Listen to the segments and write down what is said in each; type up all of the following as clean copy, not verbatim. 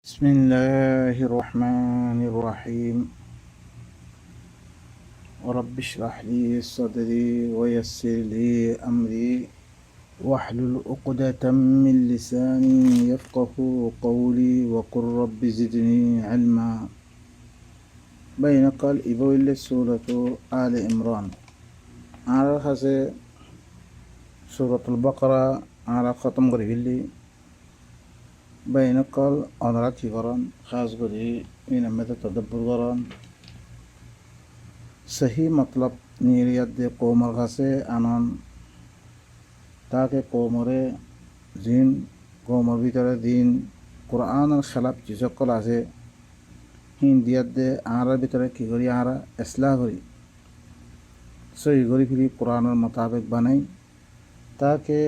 بسم الله الرحمن الرحيم ورب اشرح لي صدري ويسر لي أمري واحلل عقدة من لساني يفقه قولي وقل رب زدني علما. بين قال إبويل سورة آل عمران على خسي سورة البقرة على ختم قريب بين قال أنراتي قران خاص قري من مدى تدبر قران सही मतलब नीरियत दे कोमर घसे आनन ताके कोमरे जिन कोमर भीतर दिन कुरान खिलाफ जिसकल आसे हिंदियत दे आरा भीतर की करी आरा इस्लाह करी सही करी फिर कुरान मुताबिक बनाई ताके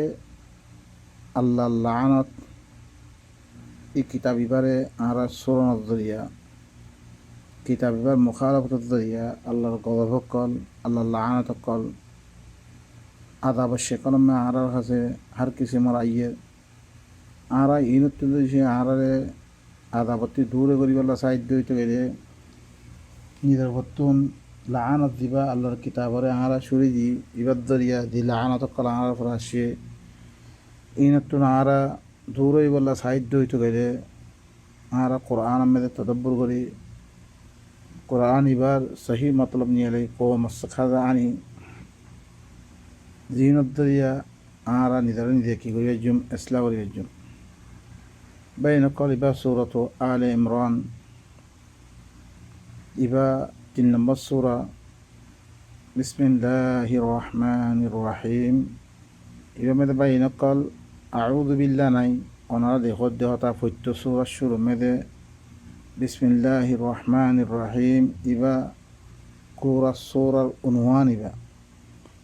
अल्लाह लानत ई किताबी बारे आरा सुरन दरिया কিতাবের মুখালাফত দরিয়া আল্লাহর গজব কল আল্লাহর লানত কল আদাব শেকলমে আরার কাছে হার কিছু মারাইয়ে আরা ইনত সে আরারে আদাবত্তি দূরে করিবার সাহায্য হইতে গেলে নিজের বর্তন লানত দিবা আল্লাহর কিতাবরে আরা সুরি দি ইবাদ দরিয়া দি লানত কল আরার পর আসে ইনত আরা দূরে বললা সাহায্য হইতে গেলে আরা কোরআন মেয়েদের তদব্বর করি कुरान इबार सही मतलब नहीं है को मस्खदानी जीनद्दरिया आरा निदरनी देखी गई जुम इस्लाम और जुम بين قال इबा सूरत आल इमरान इबा 3 नंबर सूरा बिस्मिल्लाहिर रहमानिर रहीम इबा में بين قال अऊज़ु बिल्लाह नहीं ओनारा देखो देहता फुत्तो सूरा शुरू में दे बिस्मिल्लाहिर रहमानिर रहीम इबा पूरा सूरा उन्वान इबा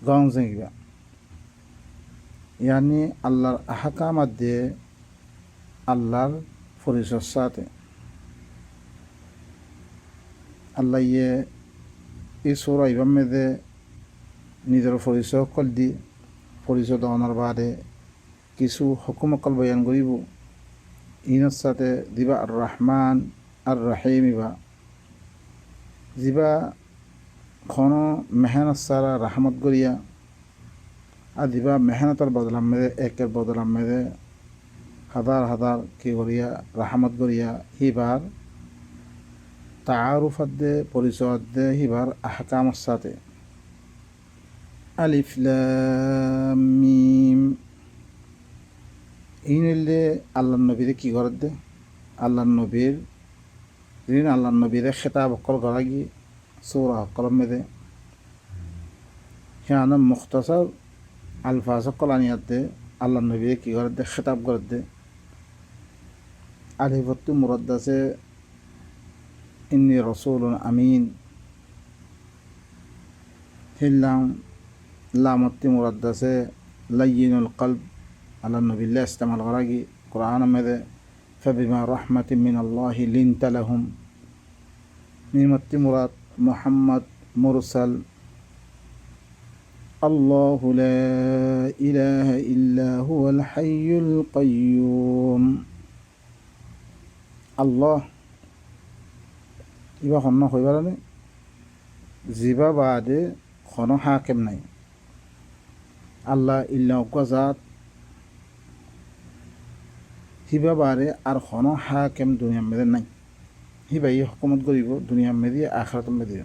गांजे इबा यानी अल्लाहर अहकामात दे अल्लाहर फरिशत अल्लाह ये इस सूरा इबा में दे निजर फरिशत कल दी फरिशत अनार बारे किसु हुकुम कल बयान करिबो इनर साथे दिबा ar rahman আর রাহিমিবা জিবা খন মেহনত সারা রাহমত গরিয়া আর দিবা মেহনতর বদলাম মেদে একের বদলাম মেদে হাজার হাজার কি গরিয়া রাহমত গরিয়া হিবার তাআরুফত দে পরিচয় দে হিবার আহকামের সাথে আলিফ লাম মিম ইনলে আল্লাহর নবীরে কি করে দে আল্লাহর নবীর दिन अल्लाह नबी दे खिताब कल गरागी सूरा कलम में दे यहाँ मुख्तसर अल्फाज कलानियत दे अल्लाह नबी की कर दे खिताब कर दे अलिफत्तु मुरद्दा से इन्नी रसूलुन अमीन हिल्लाम लामत्ती मुरद्दा से लय्यिनुल क़ल्ब अल्लाह नबी ले इस्तेमाल गरागी कुरान में दे فبما رحمة من الله لنت لهم ميمت مراد محمد مرسل الله لا إله إلا هو الحي القيوم الله إبا خنا خوي بالاني زيبا بعد خنا حاكم ناي الله إلا قزات হিবা বারে আর খন হাকেম দুনিয়া মেদে নাই হিবা এই হুকুমত করিব দুনিয়া মেদি আখিরাত মেদি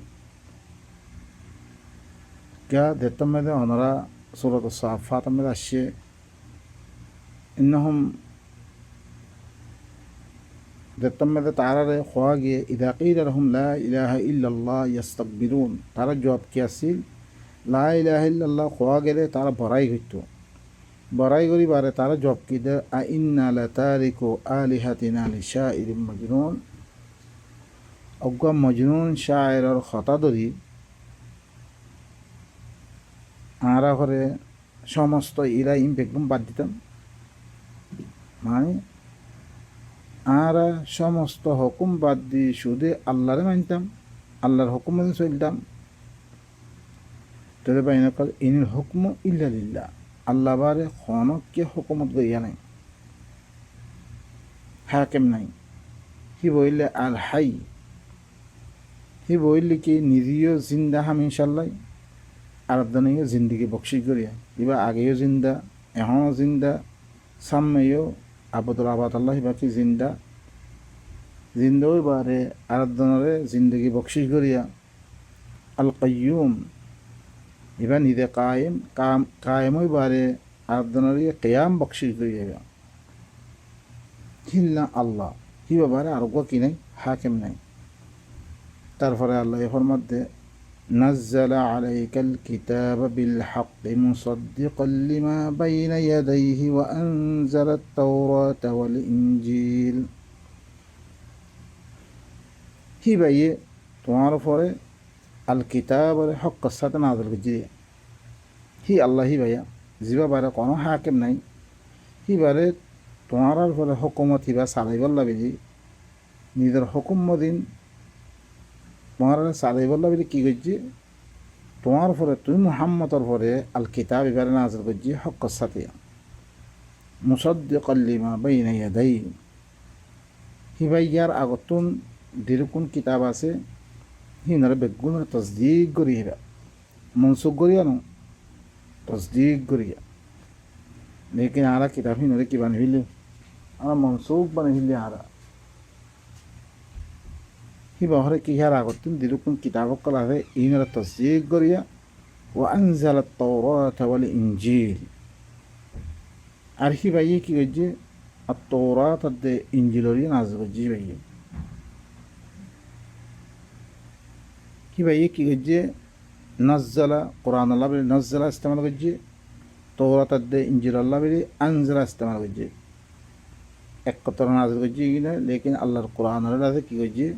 গা দেতম মেদে অনরা সূরাত সাফাত মেদে আসে ইন্নহুম দেতম মেদে তারারে খোয়া গিয়ে ইদা কিলা লাহুম লা ইলাহা ইল্লাল্লাহ ইস্তাকবিরুন তারা জবাব কি আসিল লা ইলাহা ইল্লাল্লাহ খোয়া গেলে তারা বড়াই হইতো বড়াই করি বারে তারা জব কি দে আইন্না লাতারিকু আলিহাতিনা লিশাইরিন মাজনুন অজ্ঞা মজনুন শায়েরর খতা ধরি আরা করে সমস্ত ইরা একদম বাদ দিতাম মানে আরা সমস্ত হুকুম বাদ দিয়ে শুধু আল্লাহরে মানতাম আল্লাহর হুকুম মতো চলতাম তবে বাইনা কাল ইনিল হুকমু ইল্লা লিল্লাহ अल्लाह बारे खानों के हुकूमत गया नहीं हाकिम नहीं হি বইলে আল হাই, হি বইলে কি নিজেও জিন্দা হাম ইনশাল্লাহ, আরাধনীয় জিন্দিগি বকশিস করিয়া ইবা আগেও জিন্দা, এখনও জিন্দা, সামনেও আবদুল আবাদ আল্লাহ বাকি জিন্দা, জিন্দা বারে আরাধনারে জিন্দগি বকশিস করিয়া আল কাইয়ুম, ইবা নিজে কায়েম বারে আরাধনারে কেয়াম বকশিস করিয়া হিল্লা আল্লাহ, হি বাবারে আরোগ্য কি নাই, হাকেম নাই। তারপরে আল্লাহ এর মধ্যে نزل عليك الكتاب بالحق مصدقا لما بين يديه وأنزل التوراة والإنجيل, হি ভাইয়ে তোমার উপরে আল কিতাবের হক সাথে নাযিল করছি, হি আল্লাহ হি ভাইয়া জিবা বারে কোনো হাকিম নাই, হি বারে তোমার উপরে হুকুমত হিবা চালাইবার লাগি নিজের হুকুম মদিন তোমার চালাইবার লাগি কি করছি, তোমার উপরে তুমি মুহাম্মদর পরে আল কিতাব এবারে নাযিল করছি হক সাথে মুসাদ্দিকাল লিমা বাইনা ইয়াদাই, হি ভাইয়ার আগতুন যেরকম কিতাব আছে হিনারে বেগুন তসদিক করি, হিরা মনসুখ করিয়া নো তসদিক করিয়া, লেকিন আরা কিতাব হিনারে কি বানি ফেললে আমরা মনসুখ বানি ফেললে আরা হি বাহরে কি হার আগতুন যেরকম কিতাব কল আছে ইনারে তসদিক করিয়া ও আনজালাত তাওরাত ওয়াল ইনজিল, আর হি ভাইয়ে কি করছে আর তাওরাত আর ইনজিলরিয়া নাযিল করছে ভাইয়ে, হি ভাইয়ে কি করছে নজ্জালা কোরআন আল্লাহ বলে নজ্জালা ইস্তেমাল করছে, তওরাত আর ইনজিল আল্লাহ বলে আনজালা ইস্তেমাল করছে, এক কথা নাযিল করছে কিনা, লেকিন আল্লাহর কোরআন আল্লাহ কি করছে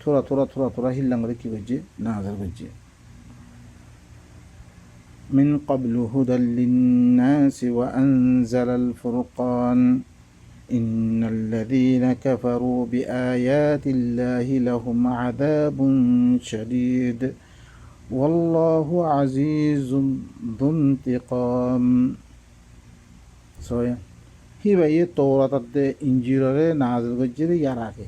থোড়া থোড়া থোড়া থোড়া হিল্লাং করে কি করছে নাযিল করছে। من قبل هدى للناس وأنزل الفرقان إن الذين كفروا بآيات الله لهم عذاب شديد والله عزيز ذو انتقام, সোয়া হি ভাইয়ে তওরাত ইনজিলরে নাযিল করছে ইয়ার আগে,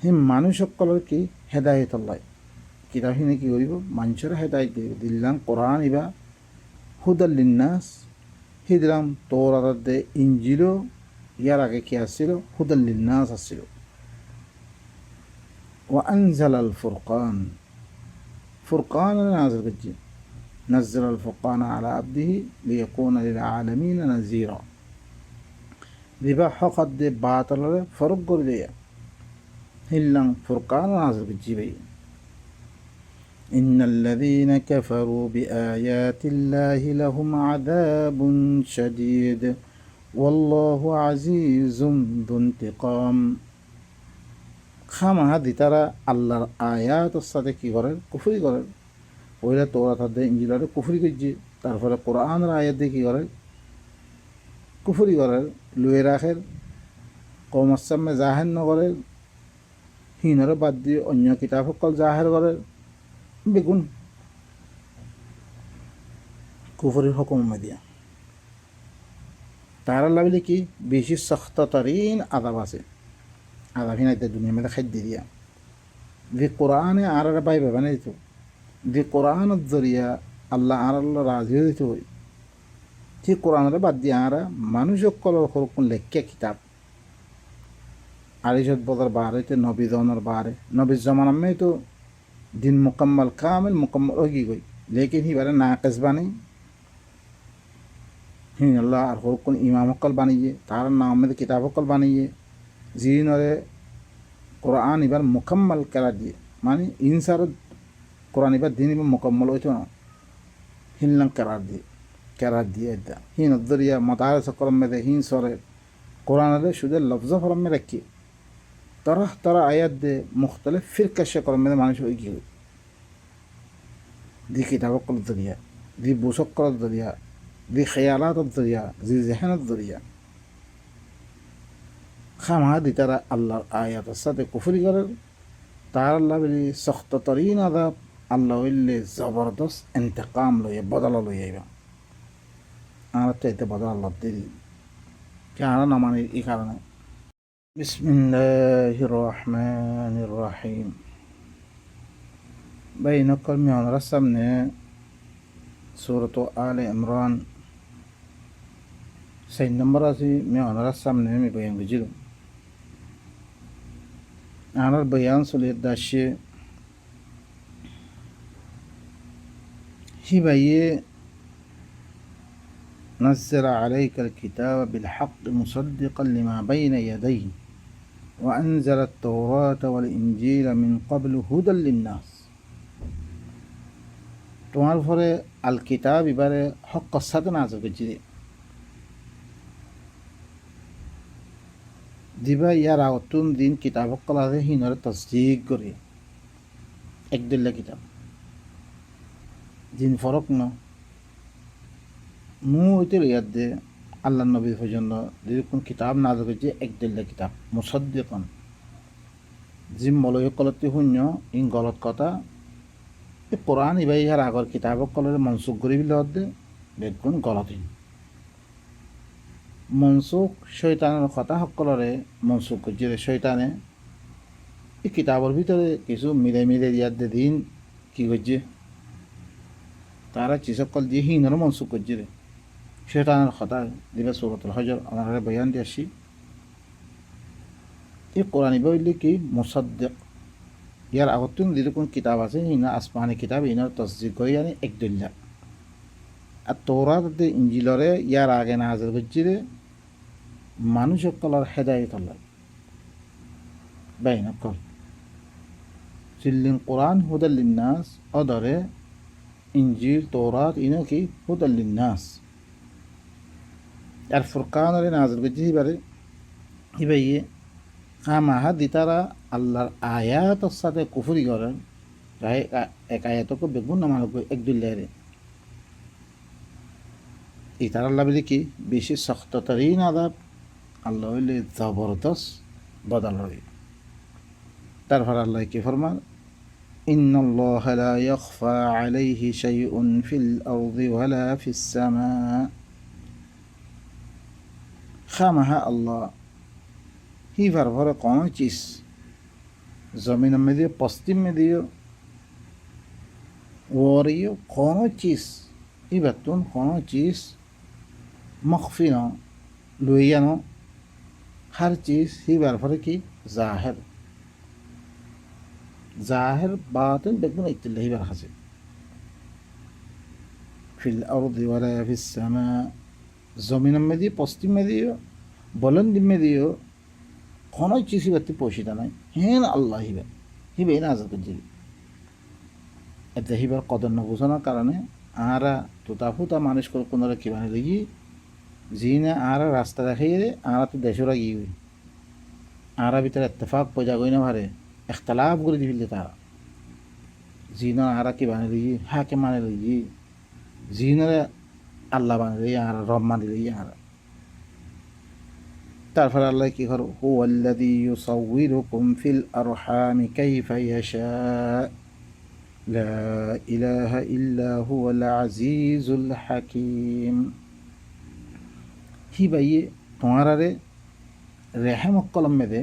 হি মানুষ সকলের কি হেদায়েত আল্লাহ কিতাব হিনে কি করিব মানুষের হেদায়েত দিব দিলাম কোরআন ইবা হুদাল লিন্নাস, হি দিলাম তওরাত ইনজিলও ইয়ার আগে কি আসছিল হুদাল লিন্নাস আসছিল, ওয়া আনজালাল ফুরকান, ফুরকান নাযিল করছে نزل الفرقان على عبده ليكون للعالمين نذيرا, দিবা হকত দে বাতলরে ফরক করে দেয়া হিল্লাং ফুরকান নাযিল করছে ভাই। إن الذين كفروا بآيات الله لهم عذاب شديد والله عزيز ذو انتقام, খামা হাদি তারা আল্লাহর আয়াতের সাথে কি করে কুফরি করে, ওইরা তওরাত আর ইনজিলরে কুফরি করছে, তারপরে কোরআনের আয়াত দিয়ে কি করে কুফরি করে লুয়ে রাখে, কওমের সামনে জাহের নকরে, হিনরে বাদ দিয়ে অন্য কিতাব সকল জাহের করে, বেগুন কুফরির হুকুম দিয়া তার লাগলে কি বেশি সখ্ততরিন আযাব আছে, আযাব হিনাইতে দুনিয়া মধ্যে খাদ্য দিয়া যে কোরআনে আর পাই পাবে না দিত, যে কোরআনের জরিয়া আল্লাহ আর আল্লাহ রাজি হয়ে দিতে হই, ঠিক কোরআনের বাদ দিয়ে আর মানুষ সকলের কোন লেখা কিতাব আড়াইশত বছর বার হইতে নবী জনের বারে নবী জমানামে তো দিন মুকম্মল কামিল মুকম্মল হয়ে গই, লেকিন হি বারে নাকিস বানি হি আল্লাহ আর কোন ইমাম সকল বানিয়ে তার নামে কিতাব সকল বানিয়ে জিনরে কোরআন এবার মুকম্মল করা দিয়ে মানে ইনসার কোরআন এবার দিন এবার মুকম্মল হইতো না হিল্লাং কেরার দিয়ে হিন দরিয়া মতার সকল মেদে হিন সরে কোরআনের শুধু লফজ ফরমে রাখি तरह तरह आयत दे मुख्तलिफ फ़िरक़ा शक्ल में मानुष होगी दी किताबों का ज़रिया दी बुसक का ज़रिया दी ख़यालात ज़रिया दी ज़हन ज़रिया खाम दी तरह अल्लाह आयत सद कुफरी कर तार अल्लाह बिली सख्त तरीन अदाब अल्लाह विल्ले ज़बरदस्त इंतकाम लो ये बदल लो ये आना चाहते बदल अल्लाह दे क्या आना ना माने ये कारण है بسم الله الرحمن الرحيم. بين كل من رسمنا سورة آل عمران سين نمبر سي من رسمنا مي بيان بجيل أنا البيان سوليت داشي هي بيه نزل عليك الكتاب بالحق مصدقا لما بين يديه وأنزل التوراة والإنجيل من قبل هدى للناس. তোমার উপরে আল কিতাব এবারে হক সাথে নাযিল করেছি দিবা ইয়ার আওতুন দিন কিতাব কলারে হিনরে তসদিক করে একদুল্লা কিতাব দিন ফরক ন মু হইতে ইয়াদ দে আল্লাহ নবী পর্যন্ত যেরকম কিতাব নাযিল করেছে একদুল্লা কিতাব মুসাদ্দিকান জিম মলয় কলতে শূন্য ইন গলত কথা এই কোরআন ইবাই ইয়ার আগর কিতাব কলরে মনসুখ করি বিলে দে বেগুন গলত মনসুখ শয়তানের কথা সকলরে মনসুখ করছে শয়তানে এই কিতাবের ভিতরে কিছু মিলে মিলে ইয়ার দে দিন কি করছে তারা চিসকল দিয়ে হিনর মনসুখ করছে রে শয়তানের কথা দিবে সূরাতুল হজর আমার বয়ান দিয়ে আসি এই কোরআন বইলে কি মুসাদ্দিক ইয়ার আগতুন যেরকম কিতাব আছে ইনা আসমানি কিতাব ইনার তসদিক করে জানি একদুল্লা আর তৌরাত ইঞ্জিলরে ইয়ার আগে নাযিল করছে রে মানুষ সকলের হেদায়েত আল্লাহ বাইন কল সিল্লিন কোরআন হুদাল লিন্নাস অদরে ইঞ্জিল তৌরাত ইনা কি হুদাল লিন্নাস আর ফুরকানরে নাযিল করছে এবারে ইবাইয়ে খামাহা দিতারা আল্লাহর আয়াতের সাথে কুফরি করেন গায়ে এক আয়াতকে বেগুন নামালক একদুল্লারে ইতার আল্লাহ বলে কি বেশি শক্ততরিন আযাব আল্লাহ হইলে জবরদস্ত বদল হয় তারপর আল্লাহ কি ফরমান ইন্নাল্লাহা লা ইয়াখফা আলাইহি শাইউন ফিল আরদি ওয়ালা ফিস সামা খামাহা আল্লাহ ही भर भर कौन चीज़ ज़मीन में दियो पश्चिम में दियो और ये कौन चीज़ ये बतून कौन चीज़ मख्फी न लुइया न हर चीज़ ही भर भर की ज़ाहिर बातन बेकुन इत्तिल्ला ही भर हसे फिल अर्द वला फिस समा ज़मीन में दियो पश्चिम में दियो बुलंद में दियो কোনো চিঠি বাতি পৌঁছিতা নাই হেন আল্লাহ হিবে নাজার করছি এতে হিবার কদর ন বোঝানোর কারণে আরা তোতা ফুতা মানুষ কোনরা কি বানিয়ে লাগি জি না আরা রাস্তা দেখাই রে আরা তো দেশরা গিয়ে আরা ভিতরে ইত্তেফাক পয়জা গই না ভারে ইখতলাফ করে দিবিলে তারা জি না আরা কি বানিয়ে লাগি হাকে মানে লাগি জি না আল্লাহ বানিয়ে লাগি আরা রব মানে লাগি আরা তারপর আল্লাহ কি করো হুয়াল্লাযী ইউসাউয়িরুকুম ফিল আরহামি কাইফা ইয়াশা লা ইলাহা ইল্লা হুয়াল আজিজুল হাকীম হি ভাইয়ে তোমারে রহম কলম में दे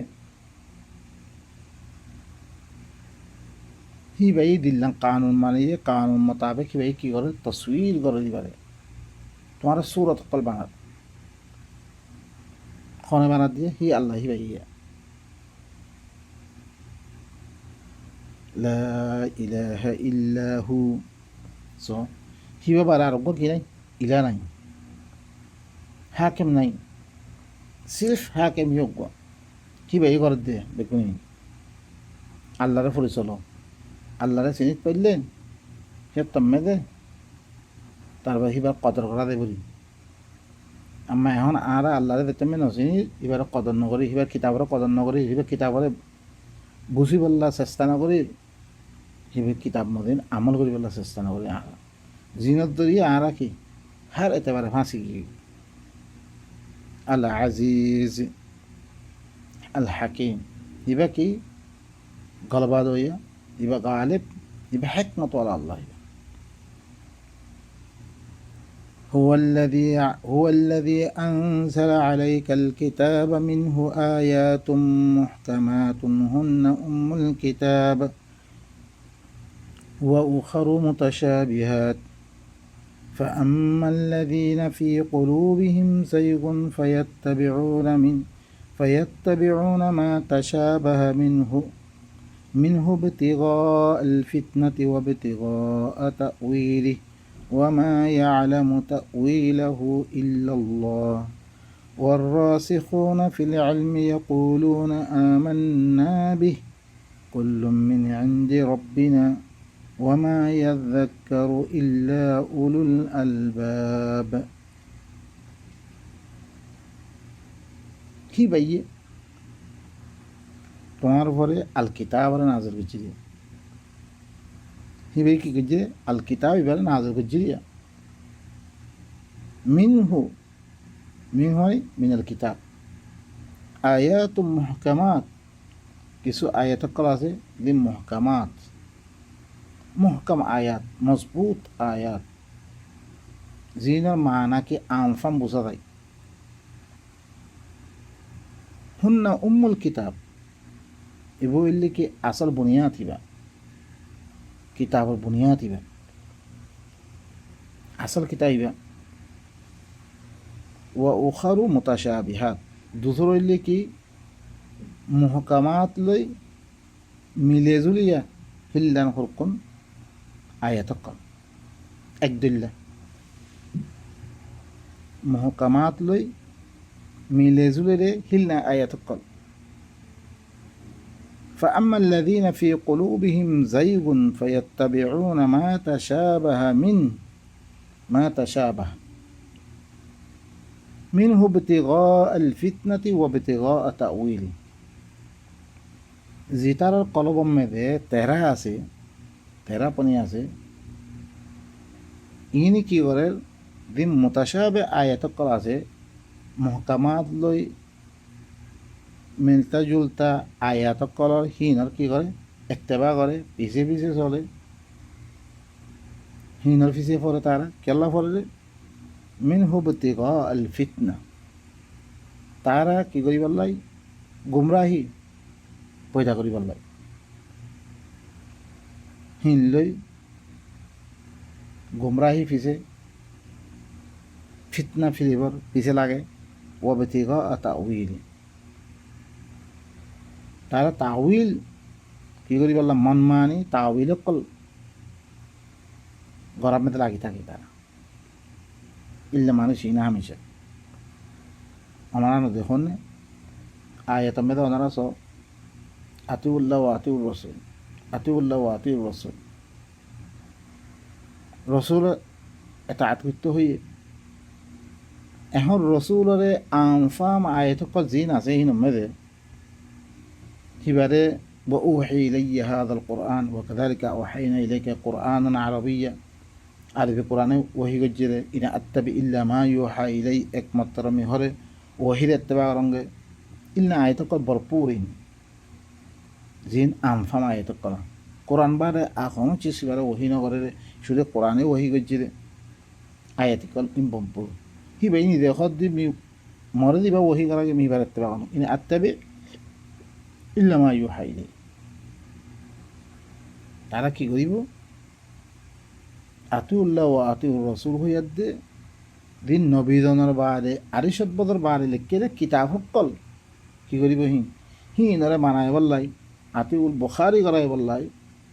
ही भाई दिल्ला कानून मानिए कानून मुताबिक ही भाई की करे तस्वीर करे दिबारे तुम्हारा सूरत कल बना खने बना दिए ही अल्लाह ही भैया ला इलाहा इल्ला हु सो ही बाबा रब्बो की नहीं इला नहीं हाकिम नहीं सिर्फ हाकिम योग्य ही भाई कर दे बेकुनी अल्लाह रे फुरी चलो अल्लाह रे चिनित पड़लेन हे तम्मे दे तारपर ही बार कदर करा दे बली আম্মা এখন আর আল্লাহরে দেখতে নচিনি এবার কদর নকরি এবার কিতাবরে কদর নকরি এবার কিতাবরে বুঝি বললা চেষ্টা নকরি এবার কিতাব মদিন আমল করি বললা চেষ্টা নকরি আর জিনত দরিয়ে আর কি হার এতেবারে ফাঁসি গিয়ে আল আজিজ আল হাকিম এবার কি গলবাদ হইয়া এবার গালিব এবার হেকমত আল্লাহ هو الذي أنزل عليك الكتاب منه آيات محكمات هن أم الكتاب وأخر متشابهات فأما الذين في قلوبهم زيغ فيتبعون ما تشابه منه ابتغاء الفتنة وابتغاء تأويله وما يعلم تأويله إلا الله والراسخون في العلم يقولون آمنا به كل من عند ربنا وما يذكر إلا أولو الألباب কি ভাইয়ে তোমার উপরে আল কিতাব নাযিল করছি হি ভাই কি করছে আল কিতাব এবারে নাযিল করছি মিনহু হয় মিনাল কিতাব আয়াত মুহকামাত কিছু আয়াত কল আছে যে মুহকাম আয়াত মজবুত আয়াত জিনার মানাকে আমফাম বোঝা যায় হুন্না উম্মুল কিতাব এবো ইল্লি কি আসল বুনিয়াদ হিবা কিতাবর বুনিয়াদ হিবা আসল কিতাব হিবা ওয়া উখারু মুতাশাবিহাত দুসর ইল্লি কি মুহকামাত লই মিলে জুলিয়া হিল্লান হরকুন আয়াতকল একদুল্লাহ মুহকামাত লই মিলে জুলে হিলনা আয়াতকল فأما الذين في قلوبهم زيغ فيتبعون ما تشابه منه ابتغاء الفتنة وابتغاء تأويله জিতার কলবম মেদে তেরা পানি আছে ইনি কি করে দিন মুতাশাবে আয়াতকল আছে মুহকামাত লই মিলতা জুলতা আয়াতকলর হিনর কি করে একতেবা করে পিছে পিছে চলে হিনর পিছে পড়ে তারা কেল্লা পড়ে মিনহু ইবতিগা আল ফিতনা তারা কি করি বললাই গুমরাহি পয়দা করি বললাই হিন লই গুমরাহি পিছে ফিতনা ফিলিবর পিছে লাগে ওয়াবতিগা তাউইল তারা তাউইল কি করি বললাম মন মানি তাউইল কল গরম মধ্যে লাগি থাকে তারা ইল্লা মানুষই না হামেশা ওনারা দেখুন আয়াত মেদে ওনারা সব আতিউল্লাহ ও আতিউর রসুল আতিউল্লাহ ও আতিউর রসুল রসুল এটা আতকৃত হয়ে এখন রসুলরে আমফাম আয়াতক জিন আছে এই নমেদে হিবারে وأوحي إلي هذا القرآن وكذلك أوحينا إليك قرآنا عربيا عربي قرآن وهي جرى إن أتبع إلا ما يوحى إلي একমাত্র আমি হরে ওহির اتباع রঙ্গে ইল্লা আয়াতক ভরপুরিন জিন আমফাম আয়াতক কোরআন বারে এখন চিস বারে ওহি নগরে শুধু কোরআনে ওহি গজ্জিরে আয়াতিকল ইম্পম্পুর হি বেই নি দেখত দি মরে দিবা ওহি করাকে মি বারে اتباع ইন আত্তাবি ইল্লা মা ইউহা ইলাই তারা কি করিব আতিউল্লাহ ও আতিউর রসুল হইয়াদে দিন নবীজনের বারে আরিশত বদর বারে লিখে কিতাব সকল কি করিব হিনরে মানায় বললাই আতিউল বুখারী করাই বললাই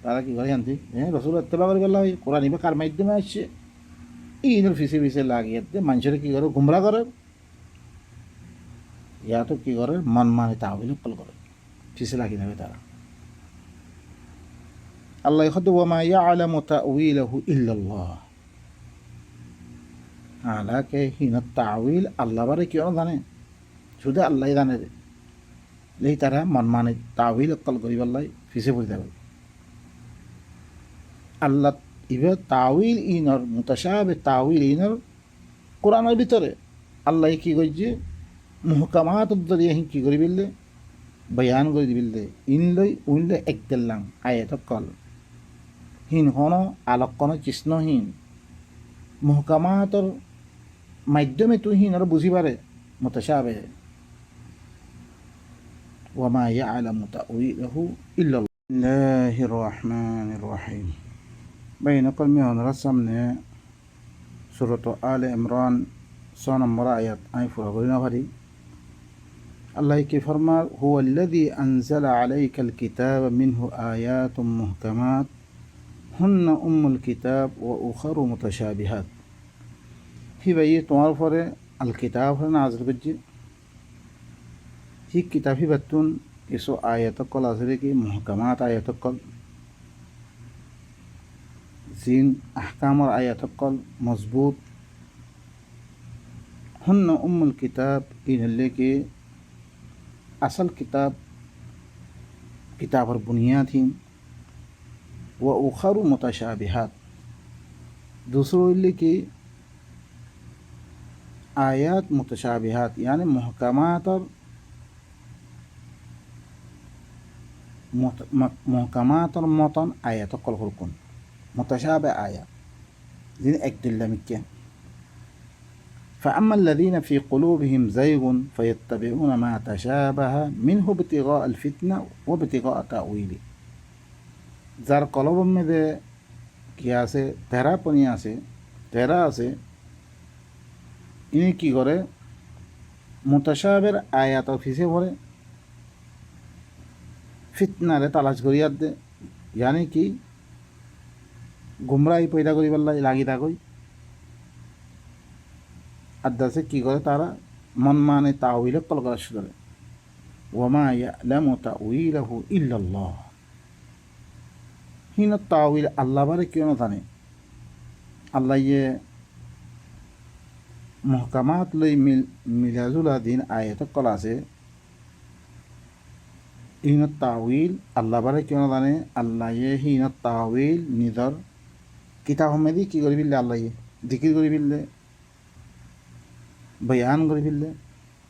তারা কি করে জানতি রসুল ইত্তেবা করি বললাই কোরআন ইবা কার মাধ্যমে আসছে ইনের ফিসে ফিসে লাগিয়ে মানুষের কি করে গুমরা করে ইয়া তো কি করে মন মানে তাহলে কল করে ফিসে লাগিয়ে দেবে তারা আল্লাহ হয়তো ওয়ামা ইয়ালামু তাউইলাহু ইল্লাল্লাহ আলাকে হিন তাউইল আল্লাহ বারে কেউ জানে শুধু আল্লাহ জানে লেই তারা মন মানে তাউইল কল করি বললাই ফিসে পড়ে যাবে আল্লাহ ইবে তাউইল ইনর মুতাশাবে তাউইল ইনর কোরআনের ভিতরে আল্লাহ কি করছে মুহকামাত দরিয়া কি করি বিললে বয়ান করে দিবিললে ইনলই উইনলে এক দিল্লাম আয়াত কল হিন হন আলোক কোন কৃষ্ণহীন মুহকামাতর মাধ্যমে তুই হিনর বুঝি পারে মুতাশাবিহ ওয়ামা ইয়ালামু তাউইলাহু ইল্লাল্লাহ বিসমিল্লাহির রহমানির রহিম বাইনাকুল মিহনর সামনে সূরাত আলে ইমরান 6 নম্বর আয়াত আমি ফুরা করি না পারি আল্লাহ কি ফরমার হুয়াল্লাযী আনজালা আলাইকাল কিতাবা মিনহু আয়াতুম মুহকামাত হুন্না উম্মুল কিতাব ওয়া উখারু মুতাশাবিহাত হি ভাই তোমার পরে আল কিতাব নাযিল করছে হি কিতাব হি বাতুন কিছু আয়াত কল আছে কি মুহকামাত আয়াত কল জিন আহকামর আয়াত কল মজবুত হুন্না উম্মুল কিতাব ইনলে के असल किताब और बुनियाद ही व उखर मुतशाबिहात दूसरों की आयात मुतशाबिहात यानी महकमात और मतन आयत कल हुरकुन मुतशाबे आयत जिन एक दिल्ला मिक्के فأما الذين في قلوبهم زيغ فيتبعون ما تشابه منه ابتغاء الفتنة وابتغاء تأويله যার কলবের মধ্যে কি আছে তেরাপনি আছে তেরা আছে ইনি কি করে মুতাশাবির আয়াত অফিসে ভরে ফিতনারে তালাশ করিয়ার দে ইয়ানি কি গুমরাহি পয়দা করিবার লাগি থাকই আদাসে কি করে তারা মন মানে তাউইলে কল করা শুরু করে ওয়ামা ইয়ালামু তাউইলাহু ইল্লাল্লাহ হিন তাউইল আল্লাহ বারে কেউ না জানে আল্লাহ ইয়ে মুহকামাত লই মিলাজুল দিন আয়াত কল আছে হিন তাউইল আল্লাহ বারে কেউ না জানে আল্লাহ ইয়ে হিন তাউইল নিজর কিতাব মেদি কি করে বিললে আল্লাহ ইয়ে জিকির করে বিললে बयान कर फिल्ले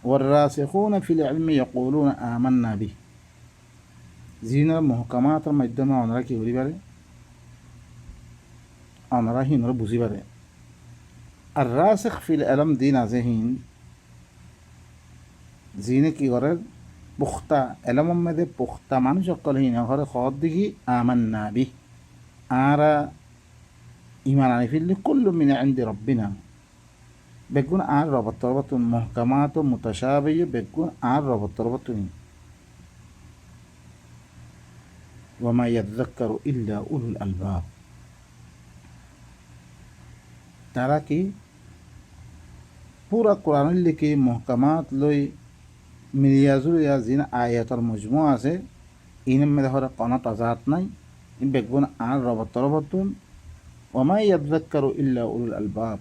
वर्रासिखून फिल इल्मी यक़ूलून आमन्ना बिह जीनर मुहकामात मध्यमा अनरा की करि पारे अनरा हिनर बुझि पारे अर्रासिख फिल इल्म दिन आजे हिन जीने की करे पुख्ता इल्म में दे पुख्ता मानुष अक्कल हिन करे खौद दिगी आमन्ना बिह आरा ईमान आने फिल्ले कुल्लु मिन इंदि रब्बिना बेगुन आर रबत तरबतुन मुहकमात मुतशाबिह बेगुन आर रबत तरबतुन वमा यज़क्करु इल्ला उलुल अलबाब तारा की पूरा कुरान लिखी मुहकमात लोई मिलियाजुल या जिन आयतर मजमुआ से इनमें देखो कनत आजात नहीं इन बेगुन आर रबत तरबतुन वमा यज़क्करु इल्ला उलुल अलबाब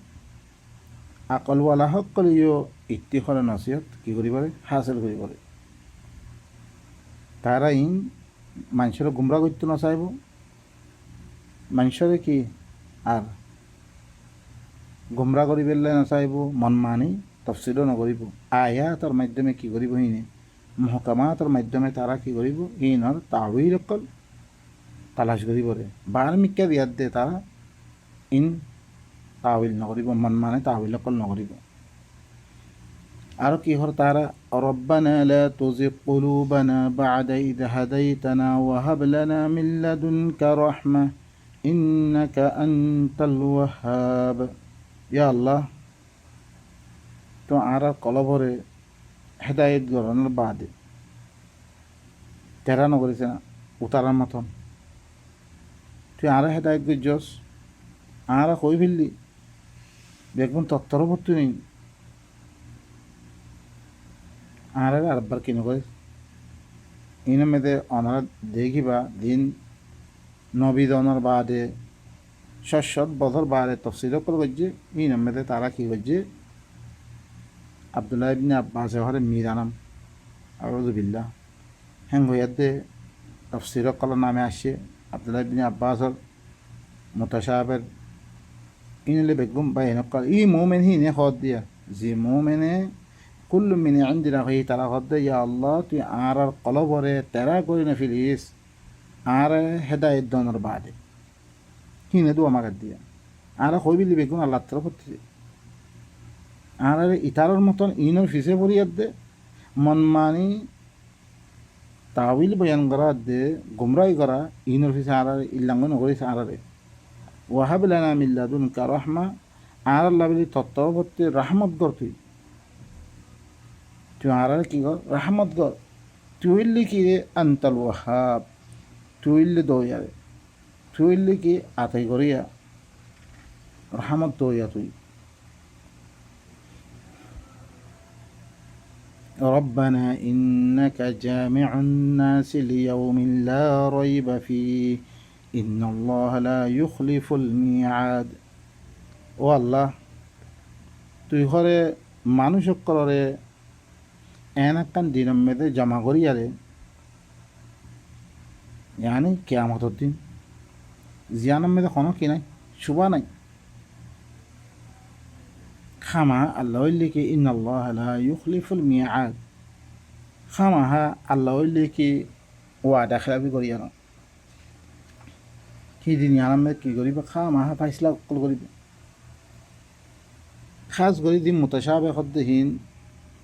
আকলওয়ালা সকলেও ইত্তিখরে নসিহত কি করি পারে হাসিল করি পারে তারা ইন মানুষের গুমরা করতে নচাইব মানুষের কি আর গুমরা করি পেলে নচাইব মন মানি তফসিলও নকরিব আয়াতৰ মাধ্যমে কি কৰিব হিনে মুহকামাতৰ মাধ্যমে তারা কি কৰিব ইনৰ তাউইল অকল তালাশ কৰি পৰে বাৰ মিক্কা দিয়াত দে তারা ইন তাউইল নকরিব মন মানে তাউইল অকল নকরিব আর কি হর তারা রব্বানা লা তুযিগ কুলুবানা বা'দা ইদ হাদাইতানা ওয়া হাব লানা মিন লাদুনকা রাহমা ইন্নাকা আনতাল ওয়াহ্হাব ইয়া আল্লাহ তো আর কলবরে হেদায়েত গরনের বাদে তেরা নকরিছে উতারার মতন তুই আর হেদায়েত গজস আর কই ফেললি দেখুন তত্তর ভর্তি নেই আর আরেকবার কিন করে ইন মেয়েদের অনারা দেখিবা দিন নবীদনের বাদে শস্যত বছর বাদে তফসিল করে গজ্জে ইন মেয়েদের তারা কি গজ্জে আব্দুল্লাহ ইবনে আব্বাস হরে মিরানাম আউযুবিল্লাহ হ্যাং হইয়াতে তফসিল করার নামে আসছে আব্দুল্লাহ ইবনে আব্বাসর মুতাশাবির ইনলে বেগম বাইনকাল ই মুমিন হি নে খদ দিয়া জি মুমিনে কুল্লু মিন ইনদিনা হি তারা খদ ইয়া আল্লাহ তুই আর কলবরে তেরা করি না ফিলিস আর হেদায়েত দনের বাদে হি নে দু আমাকে দিয়া আর কইবিলি বেগুন আল্লাহ তরফ থেকে আর ইতারর মতন ইনর ফিসে পড়িয়ার দে মনমানি তাউইল বয়ান করা দে গুমরাই করা ইনর ফিসে আর ইল্লাঙ্গ নগরিস আরারে ওয়াহাব লানা মিল্লাদুনকা রাহমা আর আল্লাহ বলি তত্ত্ববর্তী রাহমত গর তুই আর কি কর রাহমত গর তুই ইল্লি কি রে আন্তাল ওয়াহাব তুই ইল্লি দৌয়ারে তুই ইল্লি কি আতাই করিয়া রাহমত দৌয়া তুই ربنا إنك جامع الناس ليوم لا ريب فيه إن الله لا يخلف الميعاد ও আল্লাহ তুই ঘরে মানুষ করে এন একখান দিনের মেয়েদের জমা করিয়ারে ইয়ানি কেয়ামতর দিন জিয়ানের মেয়েদের কোনো কি নাই শুভা নাই খামা আল্লাহ লিখি ইন আল্লাহ লা ইউখলিফুল মিয়াদ খামাহা আল্লাহ লিখি ওয়াদা খেলাপি করিয়া ন সিদিন ইয়ানের মেয়ে কি করিব খামাহা ফাইসলা কল করিব খাস করে দিন মুতাশাবে হদ্দহীন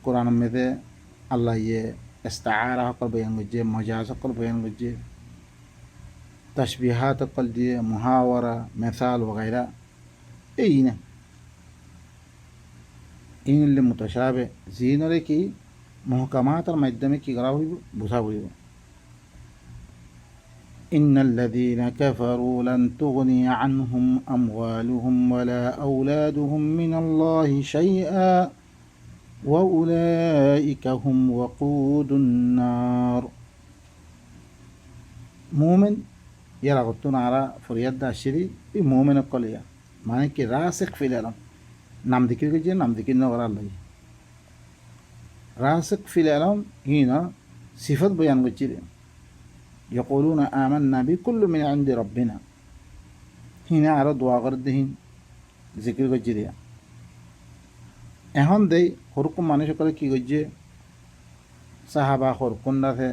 কোরআন মেদে আল্লাহ ইয়ে ইস্তাআরা হকল বয়ান করছে মজাজ হকল বয়ান করছে তশবিহাত হকল দিয়ে মুহাওয়ারা মেসাল वगैरह এই না ইনলে মুতাশাবে জিনরে কি মুহকামাতের মাধ্যমে কি করা হইব বুঝা হইব إن الذين كفروا لن تغني عنهم أموالهم ولا أولادهم من الله شيئا وأولئك هم وقود النار مؤمن يرى غطونا على فرياد الشري مؤمن القليا معنى كي راسخ في العلم نام ذكر كجي نام ذكر نغر الله راسخ في العلم هنا صفات بيان وجيرين يقولون آمنا بكل من عند ربنا هنا على دعاء غردهين ذكر وجيرين এখন দেই হরকুম মানুষ করে কি করছে সাহাবা হরকুন্ডাতে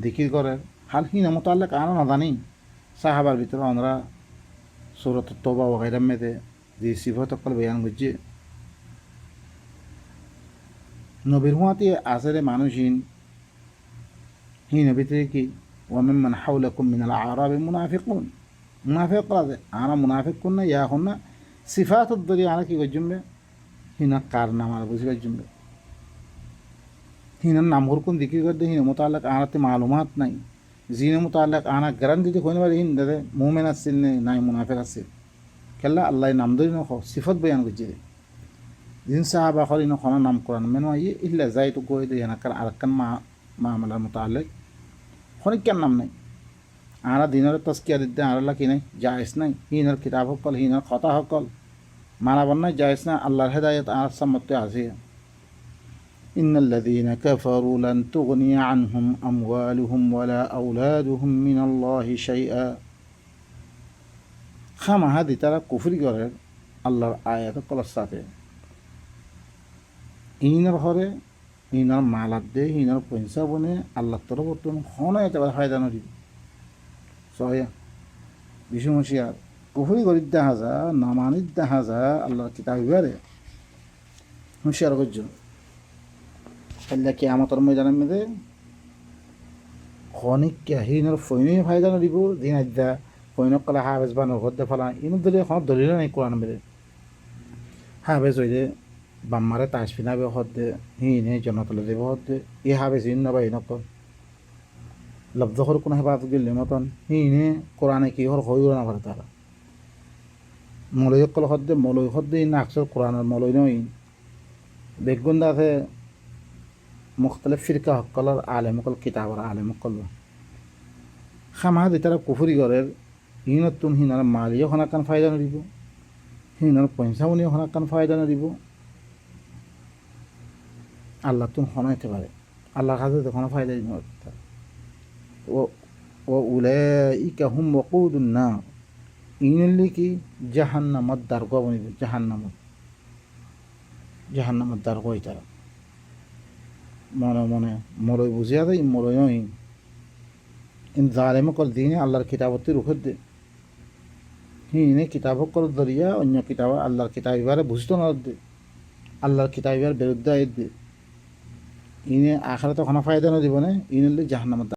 দিকির করে হাল হিনা মোতাল্লাক আনা না জানি সাহাবার ভিতরে আমরা সূরাত তওবা ওয়াগैरह মেতে যে সিফাত কল বয়ান করছে নবীর হুয়াতে আসরে মানুষিন হিনা ভিতরে কি ওয়ামিন মান হাওলাকুম মিনাল আরাব মুনাফিকুন মুনাফিক রাজে আনা মুনাফিক কুন না ইয়া হুনা সিফাতুদ দরি আনা কি করজমবে হিনা কার নাম আর বুঝবার জন্য হিনার নাম হরকুন দিকির করতে হিনা মোতাল্লাক আনাতে মালুমাত নাই জিনে মোতাল্লাক আনা গ্যারান্টি দিতে কইনে পারে হিন দাদা মুমিন আসছিল নাই মুনাফিক আসছিল কেল্লা আল্লাহ নাম ধরি নখ সিফত বয়ান করছে জিন সাহাবা খরি নখ নাম কোরআন মেনো আইয়ে ইল্লা যাই তো কই দে হিনা কার আরকান মামলার মোতাল্লাক খনি কেন নাম নাই আনা দিনের তাসকিয়া দিতে আল্লাহ কি নাই জায়েজ নাই হিনার কিতাব হকল হিনার কথা হকল মানাবার নাই জায়েজ না আল্লাহর হেদায়েত আর সামর্থ্য আছে ইন্নাল্লাযীনা কাফারু লান তুগনি আনহুম আমওয়ালুহুম ওয়ালা আওলাদুহুম মিনাল্লাহি শাইআ খামাহা দি তারা কুফরি করে আল্লাহর আয়াত কলার সাথে ইনার হরে ইনার মালাত দে ইনার পয়সা বনে আল্লাহ তরফ তুমি হন এতে ফায়দা নদী সয়া বিশু মশিয়ার কুফরি গরিব দেখা যা নামানিত দেখা যা আল্লাহর কিতাব ইবারে হুঁশিয়ার করছ আল্লাহ কি আমাদের ময়দানের মেয়েদে খনিক হিনর ফৈনে ফায়দা নদীব দিন আদ্যা ফৈনক কলা হাফেজ বা নগদ ফেলা ইনো দলে এখন দলিল নাই কোরআন মেরে হাফেজ হইলে বাম্মারে তাস ফিনাবে হদ্দে হিনে জনতলে দেব হদ্দে ই হাফেজ হিন নবা হিনক লব্ধ হর কোনো হেফাজত গেলে মতন হিনে কোরআনে কি হর হইল না পারে তারা মলয় কল হদ্দে মলয় হদ্দে ইন আকসর কোরআনের মলয় নই বেগুন্দা আছে মুখতলিফ ফিরকা হকলার আলেম হকল কিতাবর আলেম হকল খামা দি তারা কুফুরি ঘরের হিনতুন হিনার মালিও হনাকান ফায়দা নদিব হিনার পয়সাউনিও হনাকান ফায়দা নদিব আল্লাহ তুন হনাইতে পারে আল্লাহর কাছে তো কোনো ফায়দা দিন ও উলাইকা হুম ওয়াকুদুন নার ইনলি কি জাহান্নামত দারগা বনিব জাহান্নামত দারগাই তারা মনে মনে মলয় বুঝিয়া দেয় মলয় ইন জালেম কল দিনে আল্লাহর কিতাবতে রুখে দে হিনে কিতাব কল দরিয়া অন্য কিতাব আল্লাহর কিতাব এবারে বুঝতো না দে আল্লাহর কিতাবের বিরুদ্ধে ইনে আখেরাতে কোনো ফায়দা না দিব না ইনলি জাহান্নামত